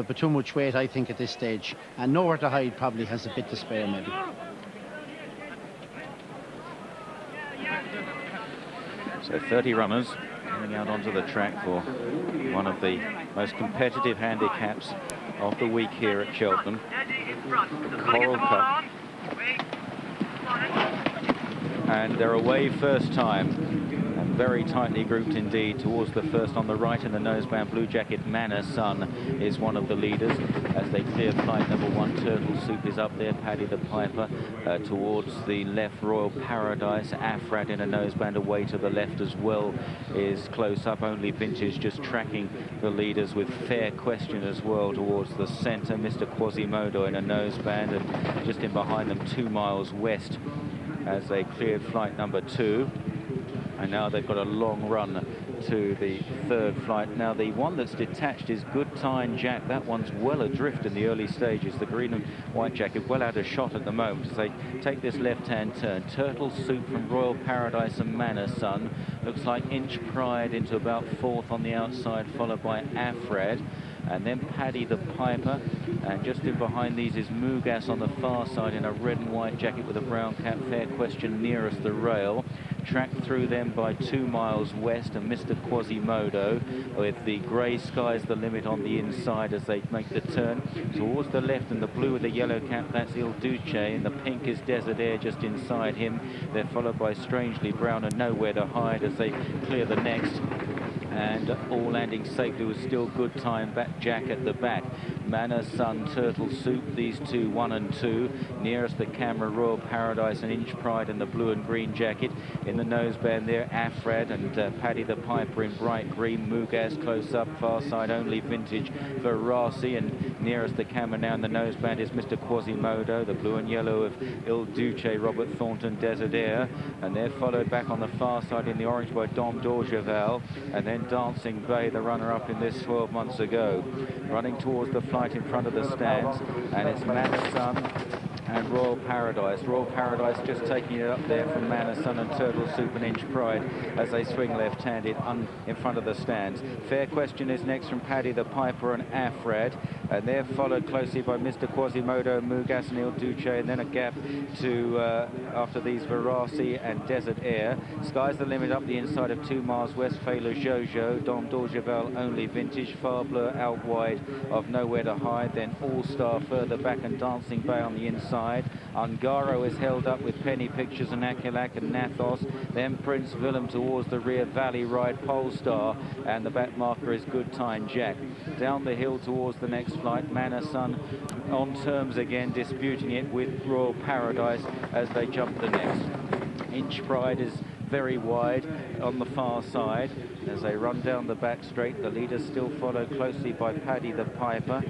But too much weight, I think, at this stage. And nowhere to hide, probably has a bit to spare, maybe. So 30 runners coming out onto the track for one of the most competitive handicaps of the week here at Cheltenham, the Coral Cup. And they're away first time, and very tightly grouped indeed towards the first on the right in the noseband. Blue jacket Manor Sun is one of the leaders as they clear flight number 1. Turtle Soup is up there, Paddy the Piper towards the left. Royal Paradise, Afrat in a noseband away to the left as well is close up. Only Vintage just tracking the leaders, with Fair Question as well towards the centre. Mr. Quasimodo in a noseband, and just in behind them 2 miles west as they cleared flight number 2. And now they've got a long run to the 3rd flight. Now the one that's detached is Good Time Jack. That one's well adrift in the early stages. The green and white jacket well out of shot at the moment as they take this left-hand turn. Turtle Soup from Royal Paradise and Manor Sun. Looks like Inch Pride into about 4th on the outside, followed by Afred. And then Paddy the Piper, and just in behind these is Mugas on the far side in a red and white jacket with a brown cap. Fair Question nearest the rail. Tracked through them by 2 miles west, and Mr. Quasimodo with the grey Sky's the Limit on the inside as they make the turn towards the left. And the blue with the yellow cap, that's Il Duce, and the pink is Desert Air just inside him. They're followed by Strangely Brown and Nowhere to Hide as they clear the next. And all landing safely was still Good Time Jack at the back. Manor Sun, Turtle Soup, these two 1 and 2. Nearest the camera, Royal Paradise and Inch Pride in the blue and green jacket. In the noseband there, Afred and Paddy the Piper in bright green. Mugas close up, far side Only Vintage, Verasi, and nearest the camera now in the noseband is Mr. Quasimodo. The blue and yellow of Il Duce, Robert Thornton, Desert Air. And they're followed back on the far side in the orange by Dom Dorgeval, and then Dancing Bay, the runner-up in this 12 months ago. Running towards the flight in front of the stands, and it's Manor Sun and Royal Paradise. Royal Paradise just taking it up there from Manor Sun and Turtle Soup and Inch Pride as they swing left-handed in front of the stands. Fair Question is next from Paddy the Piper and Afred, and they're followed closely by Mr. Quasimodo, Mugas and Il Duce, and then a gap to after these Verasi and Desert Air. Sky's the Limit up the inside of 2 miles west. Fela Jojo, Dom Dorgeval, Only Vintage, Phar Bleu out wide of Nowhere to Hide, then All Star further back and Dancing Bay on the inside. Ungaro is held up with Penny Pictures and Akilak and Nathos. Then Prince Willem towards the rear, Valley Ride, Polestar, and the back marker is Good Time Jack. Down the hill towards the next flight, Manor Sun on terms again, disputing it with Royal Paradise as they jump the next. Inch Pride is very wide on the far side as they run down the back straight. The leaders still followed closely by Paddy the Piper,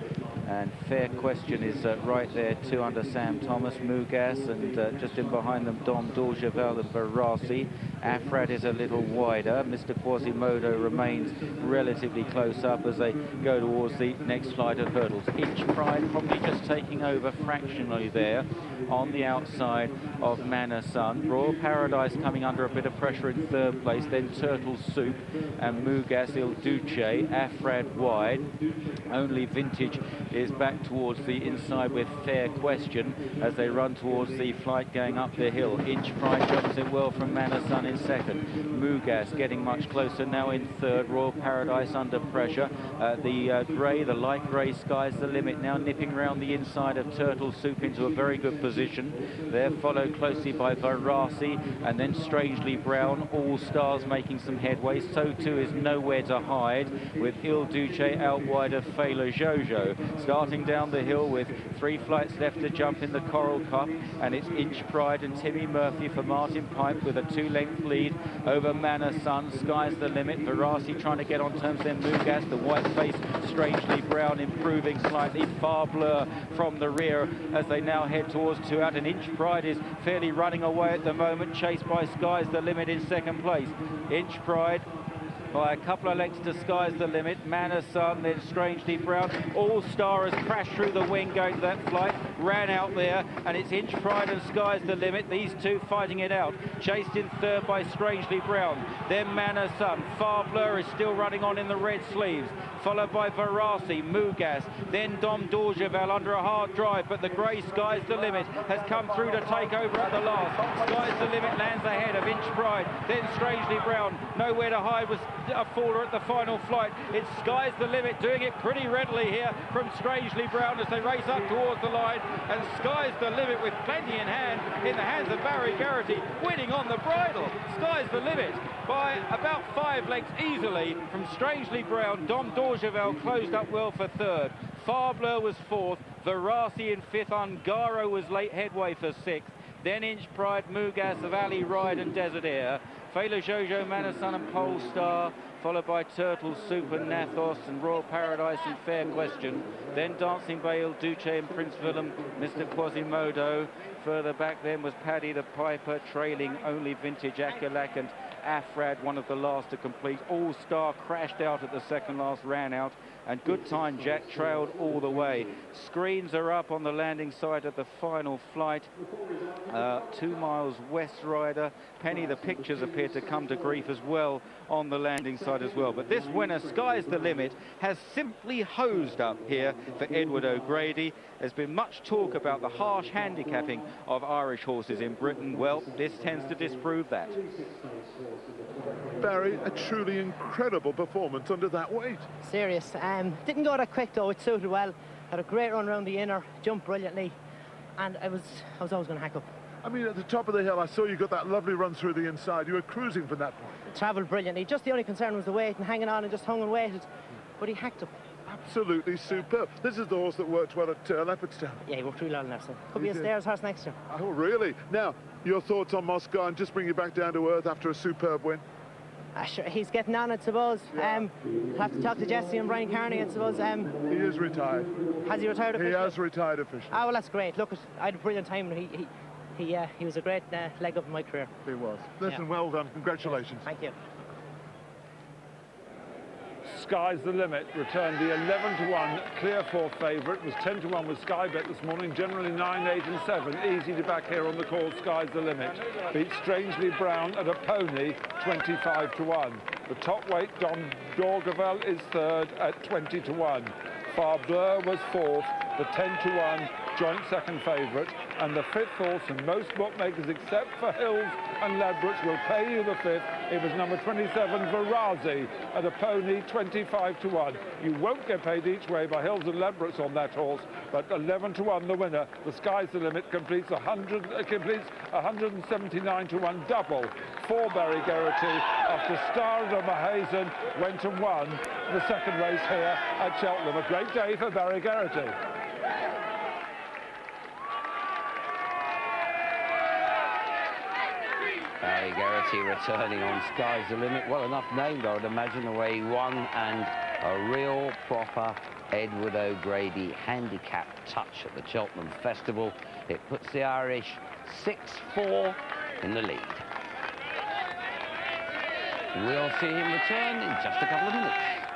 and Fair Question is right there too under Sam Thomas. Mugas, and just in behind them Dom Dorgeval and Verasi. Afrad is a little wider. Mr. Quasimodo remains relatively close up as they go towards the next flight of hurdles. Inch Pride probably just taking over fractionally there on the outside of Manor Sun. Royal Paradise coming under a bit of pressure in 3rd place, then Turtle Soup and Mugas, Il Duce, Afrad wide. Only Vintage is back towards the inside with Fair Question as they run towards the flight going up the hill. Inch Pride jumps it well from Manor Sun in 2nd. Mugas getting much closer now in 3rd. Royal Paradise under pressure. The light grey Sky's the Limit now nipping round the inside of Turtle Soup into a very good position. They're followed closely by Verasi and then Strangely Brown. All Stars making some headway. So too is Nowhere to Hide with Il Duce out wide of Fela Jojo. Starting down the hill with 3 flights left to jump in the Coral Cup, and it's Inch Pride and Timmy Murphy for Martin Pipe with a 2-length lead over Manor Sun. Sky's the Limit. Verasi trying to get on terms, then Mugas, the white face Strangely Brown improving slightly. Phar Bleu from the rear as they now head towards 2 out, and Inch Pride is fairly running away at the moment, chased by Sky's the Limit in 2nd place. Inch Pride by a couple of lengths to Sky's the Limit. Manor Sun, then Strangely Brown. All Star has crashed through the wing going to that flight, ran out there, and it's Inch Pride and Sky's the Limit. These two fighting it out. Chased in third by Strangely Brown. Then Manor Sun. Phar Bleu is still running on in the red sleeves, followed by Verasi, Mugas, then Dom Dorgeval under a hard drive, but the grey Sky's the Limit has come through to take over at the last. Sky's the Limit lands ahead of Inch Pride, then Strangely Brown, nowhere to hide, was a faller at the final flight. It's Sky's the Limit doing it pretty readily here from Strangely Brown as they race up towards the line, and Sky's the Limit with plenty in hand, in the hands of Barry Geraghty, winning on the bridle. Sky's the Limit by about 5 lengths easily from Strangely Brown. Dom Dorgeval closed up well for third. Phar Bleu was fourth. Verasi in fifth. Ungaro was late headway for sixth. Then Inch Pride, Mugas, Valley Ride and Desert Air. Fela Jojo, Manasun and Polestar, followed by Turtle Soup and Nathos and Royal Paradise and Fair Question. Then Dancing Bale, Duce and Prince Willem, Mr. Quasimodo. Further back then was Paddy the Piper, trailing only Vintage Akulak and Afrad, one of the last to complete. All Star crashed out at the second last, ran out, and Good Time Jack trailed all the way. Screens are up on the landing side of the final flight. 2 miles west rider. Penny the Pictures appear to come to grief as well on the landing side as well. But this winner, Sky's the Limit, has simply hosed up here for Edward O'Grady. There's been much talk about the harsh handicapping of Irish horses in Britain. Well, this tends to disprove that. Barry, a truly incredible performance under that weight. Serious. Didn't go that quick though, it suited well. Had a great run around the inner, jumped brilliantly, and I was always going to hack up. I mean, at the top of the hill, I saw you got that lovely run through the inside. You were cruising from that point. Travelled brilliantly. Just the only concern was the weight and hanging on, and just hung and waited. But he hacked up. Absolutely superb. This is the horse that worked well at Leopardstown. Yeah, he worked really well in that. Could be a stairs horse next year. Oh, really? Now, your thoughts on Moscow and just bring you back down to earth after a superb win? Sure, he's getting on, I suppose. Yeah. We'll have to talk to Jesse and Brian Carney, I suppose. He is retired. Has he retired officially? He has retired officially. Oh, well, that's great. Look, I had a brilliant time, and he was a great leg up in my career. He was. Listen, Yeah. well done. Congratulations. Thank you. Sky's the Limit returned the 11-1 clear fourth favourite. Was 10-1 with Sky Bet this morning. Generally 9, 8 and 7. Easy to back here on the call. Sky's the Limit. Beat Strangely Brown at a pony 25-1. The top weight Dom Dorgeval is third at 20-1. Phar Bleu was fourth. The 10-1 joint second favourite, and the fifth horse, and most bookmakers except for Hills and Ladbrokes will pay you the fifth. It was number 27 Verasi at a pony 25-1. You won't get paid each way by Hills and Ladbrokes on that horse, but 11-1 the winner. The Sky's the Limit completes 179-1 double for Barry Geraghty after Star of the Mahazen went and won the second race here at Cheltenham. A great day for Barry Geraghty. Barry Geraghty returning on Sky's the Limit. Well enough named, I would imagine, the way he won, and a real proper Edward O'Grady handicap touch at the Cheltenham Festival. It puts the Irish 6-4 in the lead. We'll see him return in just a couple of minutes.